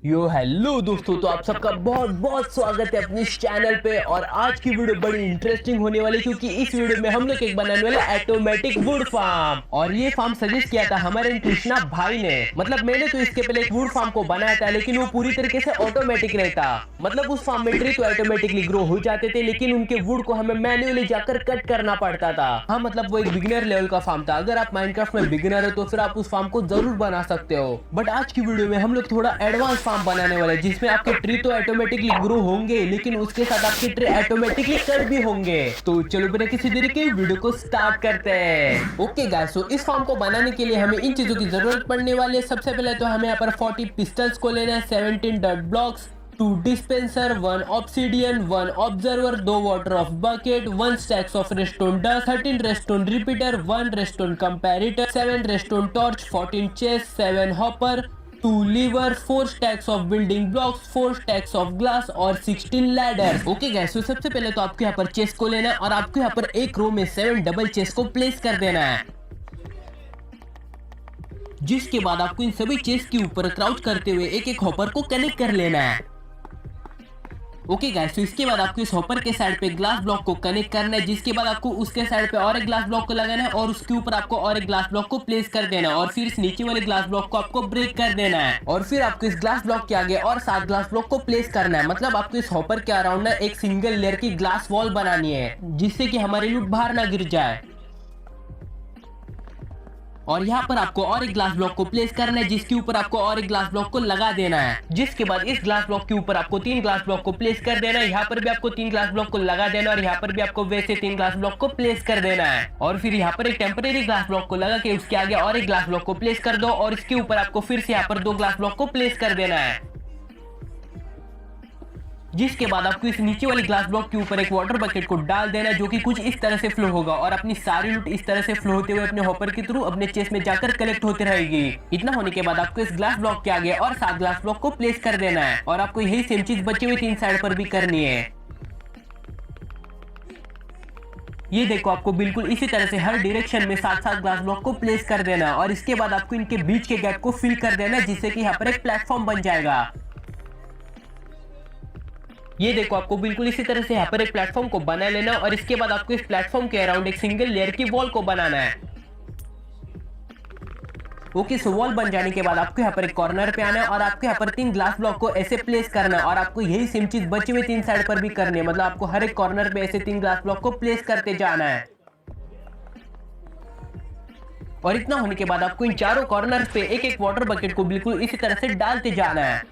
यो hello दोस्तों, तो आप सबका बहुत बहुत स्वागत है अपने इस चैनल पे। और आज की वीडियो बड़ी इंटरेस्टिंग होने वाली, क्योंकि इस वीडियो में हम लोग एक बनाने वाले ऑटोमेटिक वुड फार्म। और ये फार्म सजेस्ट किया था हमारे कृष्णा भाई ने। मतलब मैंने तो इसके पहले एक वुड फार्म को बनाया था, लेकिन वो पूरी तरीके से ऑटोमेटिक रहता। मतलब उस फार्म में ट्री तो ऑटोमेटिकली ग्रो हो जाते थे, लेकिन उनके वुड को हमें मैन्युअली जाकर कट करना पड़ता था। हाँ, मतलब वो एक बिगिनर लेवल का फार्म था। अगर आप माइनक्राफ्ट में बिगिनर हो तो फिर आप उस फार्म को जरूर बना सकते हो। बट आज की वीडियो में हम लोग थोड़ा एडवांस फार्म बनाने वाले, जिसमें आपके ट्री तो ऑटोमेटिकली ग्रो होंगे, लेकिन उसके साथ आपके ट्री ऑटोमेटिकली कट भी होंगे। तो चलो बिना किसी देरी के वीडियो को स्टार्ट करते हैं। ओके गाइस, तो इस फार्म को बनाने के लिए हमें इन चीजों की जरूरत पड़ने वाली है। सबसे पहले तो हमें यहाँ पर 40 पिस्टल्स को लेना है, 17 dirt blocks, 2 dispenser, 1 obsidian, 1 observer, 2 water of bucket, 1 stacks of redstone dust, 13 redstone repeater, 1 redstone comparator, 7 redstone torch, 14 chest, 7 hopper, 2 lever, 4 stacks of building blocks, 4 stacks of glass और 16 ladders। ओके गाइस, तो सबसे पहले तो आपको यहाँ पर chest को लेना है और आपको यहाँ पर एक रो में 7 डबल चेस्ट को प्लेस कर देना है। जिसके बाद आपको इन सभी चेस्ट के ऊपर क्राउच करते हुए एक एक हॉपर को कनेक्ट कर लेना है। ओके गाइस, तो इसके बाद आपको इस हॉपर के साइड पे ग्लास ब्लॉक को कनेक्ट करना है। जिसके बाद आपको उसके साइड पे और एक ग्लास ब्लॉक को लगाना है और उसके ऊपर आपको और एक ग्लास ब्लॉक को प्लेस कर देना है। और फिर इस नीचे वाले ग्लास ब्लॉक को आपको ब्रेक कर देना है। और फिर आपको इस ग्लास ब्लॉक के आगे और 7 ग्लास ब्लॉक को प्लेस करना है। मतलब आपको इस हॉपर के अराउंड एक सिंगल लेयर की ग्लास वॉल बनानी है, जिससे कि हमारी लूट बाहर ना गिर जाए। और यहाँ पर आपको और एक ग्लास ब्लॉक को प्लेस करना है, जिसके ऊपर आपको और एक ग्लास ब्लॉक को लगा देना है। जिसके बाद इस ग्लास ब्लॉक के ऊपर आपको 3 ग्लास ब्लॉक को प्लेस कर देना है। यहाँ पर भी आपको 3 ग्लास ब्लॉक को लगा देना है और यहाँ पर भी आपको वैसे 3 ग्लास ब्लॉक को प्लेस कर देना है। और फिर यहाँ पर एक टेम्परेरी ग्लास ब्लॉक को लगा के उसके आगे और एक ग्लास ब्लॉक को प्लेस कर दो और इसके ऊपर आपको फिर से यहाँ पर 2 ग्लास ब्लॉक को प्लेस कर देना है। जिसके बाद आपको इस नीचे वाली ग्लास ब्लॉक के ऊपर एक वाटर बकेट को डाल देना है, जो कि कुछ इस तरह से फ्लो होगा और अपनी सारी लूट इस तरह से फ्लो होते हुए अपने हॉपर के थ्रू अपने चेस्ट में जाकर कलेक्ट होती रहेगी। इतना होने के बाद आपको इस ग्लास ब्लॉक के आगे और 7 ग्लास ब्लॉक को प्लेस कर देना है। और आपको यही सेम चीज बचे हुए 3 साइड पर भी करनी है। ये देखो, आपको बिल्कुल इसी तरह से हर डायरेक्शन में 7-7 ग्लास ब्लॉक को प्लेस कर देना है। और इसके बाद आपको इनके बीच के गैप को फिल कर देना है, जिससे कि यहाँ पर एक प्लेटफॉर्म बन जाएगा। ये देखो, आपको बिल्कुल इसी तरह से यहाँ पर एक प्लेटफॉर्म को बना लेना और इसके बाद आपको इस प्लेटफॉर्म के अराउंड एक सिंगल लेयर की वॉल को बनाना है। ओके, सो वॉल बन जाने के बाद आपको यहाँ पर एक कॉर्नर पे आना है और आपको यहाँ पर 3 ग्लास ब्लॉक को ऐसे प्लेस करना है। और आपको यही सेम चीज बचे हुए 3 साइड पर भी करनी है। मतलब आपको हर एक कॉर्नर पे ऐसे 3 ग्लास ब्लॉक को प्लेस करते जाना है। और इतना होने के बाद आपको इन चारों कॉर्नर पे एक एक वाटर बकेट को बिल्कुल इसी तरह से डालते जाना है।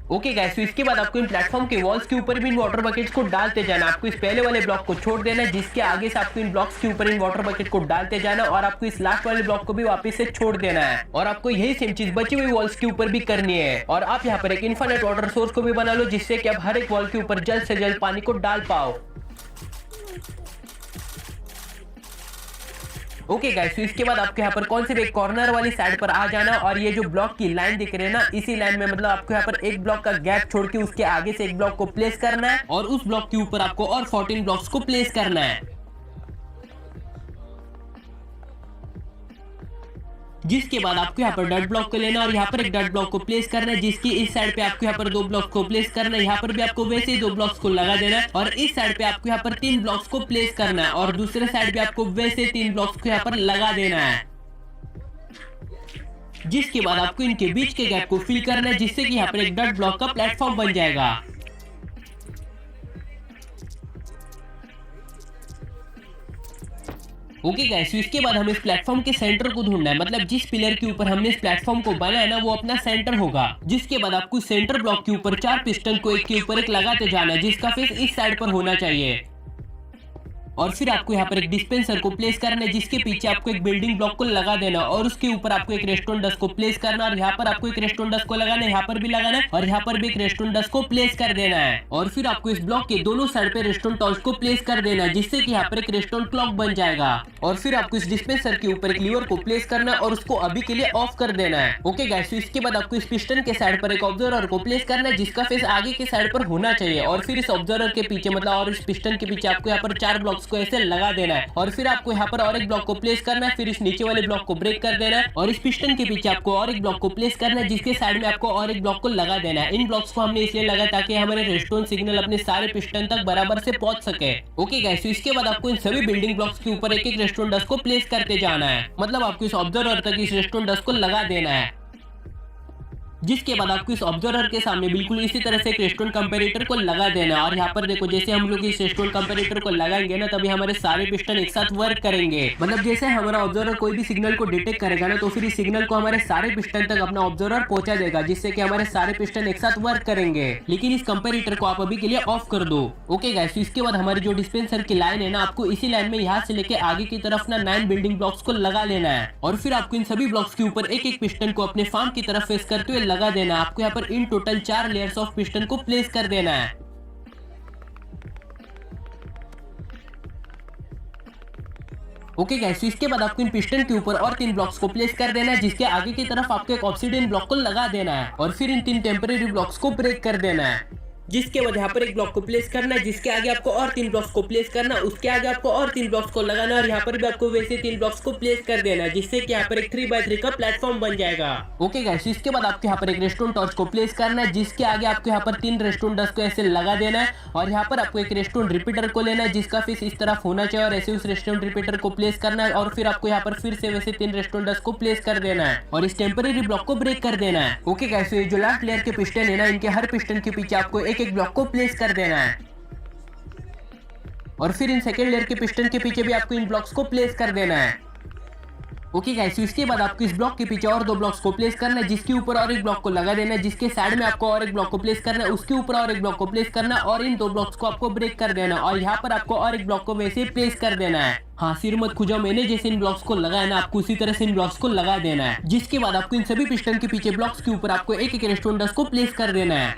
ओके गाइस, तो इसके बाद आपको इन प्लेटफॉर्म के वॉल्स के ऊपर भी इन वाटर बकेट्स को डालते जाना। आपको इस पहले वाले ब्लॉक को छोड़ देना है, जिसके आगे से आपको इन ब्लॉक्स के ऊपर इन वाटर बकेट को डालते जाना और आपको इस लास्ट वाले ब्लॉक को भी वापस से छोड़ देना है। और आपको यही सेम चीज बची हुई वॉल्स के ऊपर भी करनी है। और आप यहाँ पर एक इनफिनिट वाटर सोर्स को भी बना लो, जिससे कि आप हर एक वॉल के ऊपर जल्द से जल्द पानी को डाल पाओ। ओके गाइस, तो इसके बाद आपको यहाँ पर कौन से भी एक कॉर्नर वाली साइड पर आ जाना और ये जो ब्लॉक की लाइन दिख रही है ना, इसी लाइन में मतलब आपको यहाँ पर एक ब्लॉक का गैप छोड़ के उसके आगे से एक ब्लॉक को प्लेस करना है और उस ब्लॉक के ऊपर आपको और 14 ब्लॉक्स को प्लेस करना है। जिसके बाद आपको यहाँ पर डट ब्लॉक को लेना और यहाँ पर एक डट ब्लॉक को प्लेस करना है, जिसकी इस साइड पे आपको यहाँ पर 2 ब्लॉक्स को प्लेस करना है। यहाँ पर भी आपको वैसे ही 2 ब्लॉक्स को लगा देना है और इस साइड पे आपको यहाँ पर 3 ब्लॉक्स को प्लेस करना है और दूसरे साइड पे आपको वैसे 3 ब्लॉक्स को यहाँ पर लगा देना है। जिसके बाद आपको इनके बीच के गैप को फिल करना है, जिससे कि यहाँ पर एक डट ब्लॉक का प्लेटफॉर्म बन जाएगा। ओके गाइस, तो इसके बाद हमें इस प्लेटफॉर्म के सेंटर को ढूंढना है। मतलब जिस पिलर के ऊपर हमने इस प्लेटफॉर्म को बनाया है ना, वो अपना सेंटर होगा। जिसके बाद आपको सेंटर ब्लॉक के ऊपर 4 पिस्टन को एक के ऊपर एक लगाते जाना है, जिसका फेस इस साइड पर होना चाहिए। और फिर आपको यहाँ पर एक डिस्पेंसर को प्लेस करना है, जिसके पीछे आपको एक बिल्डिंग ब्लॉक को लगा देना और उसके ऊपर आपको एक रेस्टोरेंट डस्ट को प्लेस करना और यहाँ पर आपको एक रेस्टोरेंट डस्ट को लगाना है, यहाँ पर भी लगाना है और यहाँ पर भी एक रेस्टोरेंट डस्ट को प्लेस कर देना है। और फिर आपको इस ब्लॉक के दोनों साइड पे रेस्टोरेंट टॉर्च को प्लेस कर देना है, जिससे कि यहाँ पर एक रेस्टोरेंट क्लॉक बन जाएगा। और फिर आपको इस डिस्पेंसर के ऊपर एक लीवर को प्लेस करना है और उसको अभी के लिए ऑफ कर देना है। ओके गाइस, तो इसके बाद आपको इस पिस्टन के साइड पर एक ऑब्जर्वर को प्लेस करना है, जिसका फेस आगे के साइड पर होना चाहिए। और फिर इस ऑब्जर्वर के पीछे मतलब और इस पिस्टन के पीछे आपको यहाँ पर 4 ब्लॉक्स को ऐसे लगा देना है और फिर आपको यहाँ पर और एक ब्लॉक को प्लेस करना है, फिर इस नीचे वाले ब्लॉक को ब्रेक कर देना है और इस पिस्टन के पीछे आपको और एक ब्लॉक को प्लेस करना है जिसके साइड में आपको और एक ब्लॉक को लगा देना है। इन ब्लॉक्स को हमने इसलिए लगा ताकि हमारे रेस्टोरेंट सिग्नल अपने सारे पिस्टन तक बराबर से पहुंच सके। ओके गाइस, तो इसके बाद आपको इन सभी बिल्डिंग ब्लॉक्स के ऊपर एक एक रेस्टोरेंट डस्ट को प्लेस करते जाना है, मतलब आपको इस ऑब्जर्वर तक इस रेस्टोरेंट डस्ट को लगा देना है। जिसके बाद आपको इस ऑब्जर्वर के सामने बिल्कुल इसी तरह से एक रेस्टोरेंट कंपैरेटर को लगा देना है और यहाँ पर देखो जैसे हम लोग इस रेस्टोरेंट कंपैरेटर को लगाएंगे ना तभी हमारे सारे पिस्टन एक साथ वर्क करेंगे। मतलब जैसे हमारा ऑब्जर्वर कोई भी सिग्नल को डिटेक्ट करेगा ना तो फिर इस सिग्नल को हमारे सारे पिस्टन तक अपना ऑब्जर्वर पहुंचा देगा, जिससे कि हमारे सारे पिस्टन एक साथ वर्क करेंगे। लेकिन इस कंपैरेटर को आप अभी के लिए ऑफ कर दो। ओके गाइस, तो इसके बाद हमारी जो डिस्पेंसर की लाइन है ना, आपको इसी लाइन में यहाँ से लेके आगे की तरफ ना 9 बिल्डिंग ब्लॉक्स को लगा लेना है और फिर आपको इन सभी ब्लॉक्स के ऊपर एक एक पिस्टन को अपने फार्म की तरफ फेस करते हुए लगा देना है। आपको यहाँ पर in total 4 layers of piston को प्लेस कर देना है। ओके गाइस, तो इसके बाद आपको इन पिस्टन के ऊपर और 3 ब्लॉक्स को प्लेस कर देना है जिसके आगे की तरफ आपको एक ऑब्सिडियन ब्लॉक को लगा देना है और फिर इन 3 टेम्परेरी ब्लॉक्स को ब्रेक कर देना है। जिसके बाद यहाँ पर एक ब्लॉक को प्लेस करना है, जिसके आगे आपको और 3 ब्लॉक्स को प्लेस करना है, उसके आगे आपको और 3 ब्लॉक्स को लगाना है और यहाँ पर भी आपको वैसे 3 ब्लॉक्स को प्लेस कर देना है, जिससे कि यहाँ पर एक 3x3 का प्लेटफॉर्म बन जाएगा। ओके गाइस, इसके बाद आपको यहाँ पर एक रेस्टोरेंट टॉर्च को प्लेस करना है, जिसके आगे आपको यहाँ पर 3 रेस्टोरेंट डस्ट को ऐसे लगा देना है और यहाँ पर आपको एक रेस्टोरेंट रिपीटर को लेना है जिसका फेस इस तरफ होना चाहिए और ऐसे उस रेस्टोरेंट रिपीटर को प्लेस करना है और फिर आपको यहाँ पर फिर से वैसे 3 रेस्टोरेंट डस्ट को प्लेस कर देना है और इस टेम्परेरी ब्लॉक को ब्रेक कर देना है। ओके गाइस, ये जो लास्ट लेयर के पिस्टन है ना, इनके हर पिस्टन के पीछे आपको एक एक ब्लॉक को प्लेस कर देना है और फिर इन सेकेंड लेयर के पिस्टन के पीछे भी आपको इन ब्लॉक्स को प्लेस कर देना है। ओके गाइस, इसके बाद आपको इस ब्लॉक के पीछे और 2 ब्लॉक्स को प्लेस करना है, जिसके ऊपर और एक ब्लॉक को लगा देना है, जिसके साइड में आपको और एक ब्लॉक को प्लेस करना है, उसके ऊपर और एक ब्लॉक को प्लेस करना है और इन 2 ब्लॉक्स को आपको ब्रेक कर देना है और यहाँ पर आपको और एक ब्लॉक को वैसे प्लेस कर देना है। हाँ, सिर मत खुजाओ, मैंने जैसे इन ब्लॉक्स को लगाया ना, आपको उसी तरह से इन ब्लॉक्स को लगा देना है। जिसके बाद आपको इन सभी पिस्टन के पीछे ब्लॉक्स के ऊपर आपको एक एक रेस्टोरेंट डस्ट को प्लेस कर देना है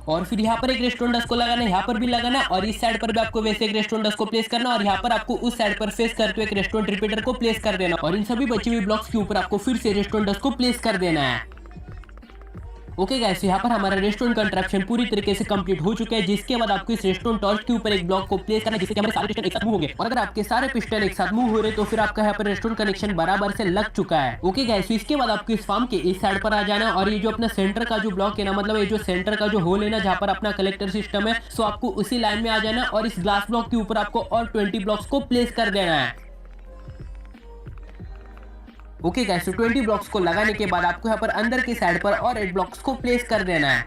और फिर यहाँ पर एक रेस्टोरेंट डस्ट को लगाना है, यहाँ पर भी लगाना है और इस साइड पर भी आपको वैसे एक रेस्टोरेंट डस्ट को प्लेस करना है और यहाँ पर आपको उस साइड पर फेस करते हुए एक रेस्टोरेंट रिपीटर को प्लेस कर देना और इन सभी बची हुई ब्लॉक्स के ऊपर आपको फिर से रेस्टोरेंट डस्ट को प्लेस कर देना है। ओके गाइस, यहाँ पर हमारा रेस्टोरेंट कंस्ट्रक्शन पूरी तरीके से कंप्लीट हो चुका है। जिसके बाद आपको इस रेस्टोरेंट टॉर्च के ऊपर एक ब्लॉक को प्लेस करना है जिससे हमारे सारे पिस्टन एक साथ मूव होंगे और अगर आपके सारे पिस्टन एक साथ मूव हो रहे तो फिर आपका यहाँ पर रेस्टोरेंट कनेक्शन बराबर से लग चुका है। ओके गाइस, इसके बाद आपको इस फार्म के इस साइड पर आ जाना है और ये जो अपना सेंटर का जो ब्लॉक है ना, मतलब ये जो सेंटर का जो होल है ना जहाँ पर अपना कलेक्टर सिस्टम है, सो आपको उसी लाइन में आ जाना और इस ग्लास ब्लॉक के ऊपर आपको और 20 ब्लॉक्स को प्लेस कर देना है। ओके गाइस, 20 ब्लॉक्स को लगाने के बाद आपको यहाँ पर अंदर की साइड पर और 8 ब्लॉक्स को प्लेस कर देना है।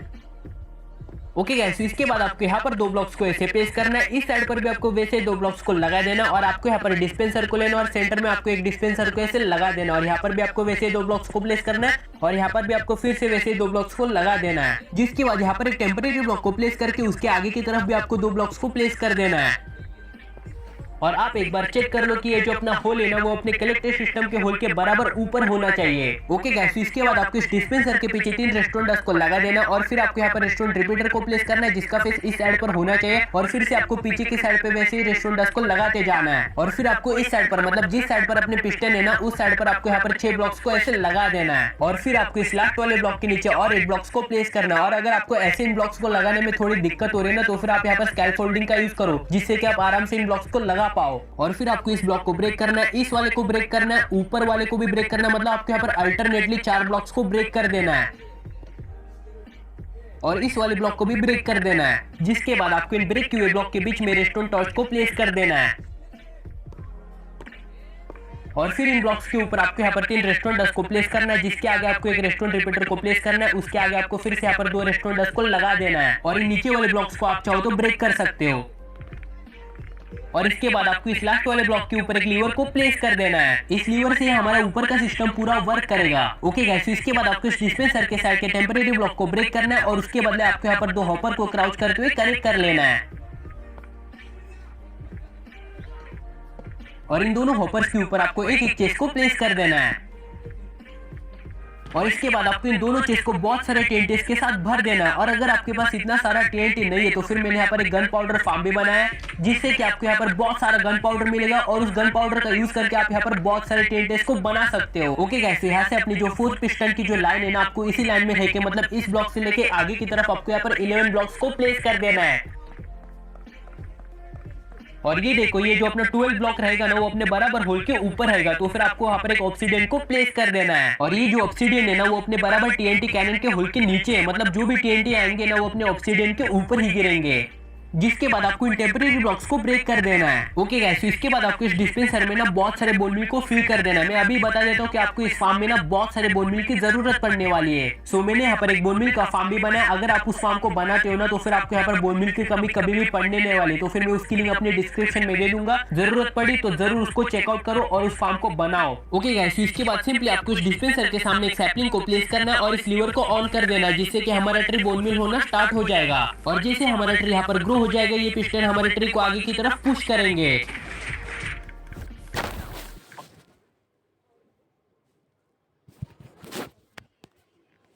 ओके गाइस, इसके बाद आपको यहाँ पर 2 ब्लॉक्स को ऐसे प्लेस करना है, इस साइड पर भी आपको वैसे 2 ब्लॉक्स को लगा देना और आपको यहाँ पर डिस्पेंसर को लेना और सेंटर में आपको एक डिस्पेंसर को ऐसे लगा देना और यहाँ पर भी आपको वैसे 2 ब्लॉक्स को प्लेस करना है और यहाँ पर भी आपको फिर से वैसे 2 ब्लॉक्स को लगा देना है। जिसके बाद यहाँ पर एक टेम्परेरी ब्लॉक को प्लेस करके उसके आगे की तरफ भी आपको 2 ब्लॉक्स को प्लेस कर देना है और आप एक बार चेक कर लो कि ये जो अपना होल है ना वो अपने कलेक्टर सिस्टम के होल के बराबर ऊपर होना चाहिए। ओके गाइस, इसके बाद आपको इस डिस्पेंसर के पीछे 3 रेस्टोरेंट डस्ट को लगा देना और फिर आपको यहाँ पर रेस्टोरेंट रिपीटर को प्लेस करना है जिसका फेस इस साइड पर होना चाहिए और फिर से आपको पीछे की साइड पे वैसे ही रेस्टोरेंट डस्ट को लगाते जाना है और फिर आपको इस साइड पर, मतलब जिस साइड पर अपने पिस्टन है ना, उस साइड पर आपको यहाँ पर 6 ब्लॉक्स को ऐसे लगा देना है और फिर आपको इस लास्ट वाले ब्लॉक के नीचे और 8 ब्लॉक्स को प्लेस करना है और अगर आपको ऐसे इन ब्लॉक्स को लगाने में थोड़ी दिक्कत हो रही है ना तो फिर आप यहाँ पर स्कैफोल्डिंग का यूज करो जिससे कि आप आराम से इन ब्लॉक्स को लगा पाओ और फिर आपको इस ब्लॉक को ब्रेक करना है, इस वाले को ब्रेक करना है, ऊपर वाले को भी ब्रेक करना है, मतलब आपको यहाँ पर अल्टरनेटली 4 ब्लॉक्स को ब्रेक कर देना है और इस वाले ब्लॉक को भी ब्रेक कर देना है। जिसके बाद आपको इन ब्रेक किए हुए ब्लॉक के बीच में रेस्टोरेंट टॉर्च को प्लेस कर देना है और फिर इन ब्लॉक्स के ऊपर आपको यहाँ पर 3 रेस्टोरेंट डस्ट को प्लेस करना है जिसके आगे आपको एक रेस्टोरेंट रिपीटर को प्लेस करना है, उसके आगे आपको फिर से यहाँ पर 2 रेस्टोरेंट डस्ट को लगा देना है और इन नीचे वाले ब्लॉक्स को आप चाहो तो ब्रेक कर सकते हो और इसके बाद आपको इस लास्ट वाले ब्लॉक के ऊपर एक लीवर को प्लेस कर देना है। इस लीवर से हमारा ऊपर का सिस्टम पूरा वर्क करेगा। ओके गाइस, इसके बाद आपको इस डिस्पेंसर के साइड के टेम्परेरी ब्लॉक को ब्रेक करना है और उसके बदले आपको यहाँ पर 2 हॉपर को क्राउच करते हुए कनेक्ट कर लेना है और इन दोनों हॉपर्स के ऊपर आपको एक एक चेस्ट को प्लेस कर देना है और इसके बाद आपको इन दोनों चेस्ट को बहुत सारे टेंट के साथ भर देना है और अगर आपके पास इतना सारा टेंट नहीं है तो फिर मैंने यहाँ पर एक गन पाउडर फार्म भी बनाया है जिससे कि आपको यहाँ पर बहुत सारा गन पाउडर मिलेगा और उस गन पाउडर का यूज करके आप यहाँ पर बहुत सारे टेंट को बना सकते हो। ओके गाइस, यहाँ से अपनी जो 4th पिस्टन की जो लाइन है ना, आपको इसी लाइन में है कि मतलब इस ब्लॉक से लेके आगे की तरफ आपको यहाँ पर 11 ब्लॉक्स को प्लेस कर देना है और ये देखो, ये जो अपना 12 ब्लॉक रहेगा ना, वो अपने बराबर होल के ऊपर रहेगा। तो फिर आपको वहाँ पर एक ऑब्सीडियन को प्लेस कर देना है। और ये जो ऑब्सीडियन है ना, वो अपने बराबर टीएनटी कैनन के होल के नीचे है। मतलब जो भी टीएनटी आएंगे ना, वो अपने ऑब्सीडियन के ऊपर ही गिरेंगे। जिसके बाद आपको इन टेम्परेरी ब्लॉक्स को ब्रेक कर देना है। ओके गाइस, तो इसके बाद आपको इस डिस्पेंसर में ना बहुत सारे बोन मिल को फिल कर देना है। मैं अभी बता देता हूँ कि आपको इस फार्म में ना बहुत सारे बोन मिल की जरूरत पड़ने वाली है। सो मैंने यहाँ पर एक बोन मिल का फार्म भी बनाया। अगर आप उस फार्म को बनाते हो ना, तो फिर आपको यहाँ पर बोन मिल की कमी कभी भी पड़ने नहीं वाली। तो फिर मैं उसकी लिंक अपने डिस्क्रिप्शन में दे दूंगा, जरूरत पड़ी तो जरूर उसको चेकआउट करो और उस फार्म को बनाओ। ओके गाइस, तो इसके बाद सिंपली आपको इस डिस्पेंसर के सामने एक सैपलिंग को प्लेस करना है और इस लीवर को ऑन कर देना है, जिससे कि हमारा ट्री बोन मिल होना स्टार्ट हो जाएगा। और जैसे हमारा ट्री यहाँ पर ग्रो हो जाएगा, ये पिस्टन हमारे ट्री को आगे की तरफ पुश करेंगे।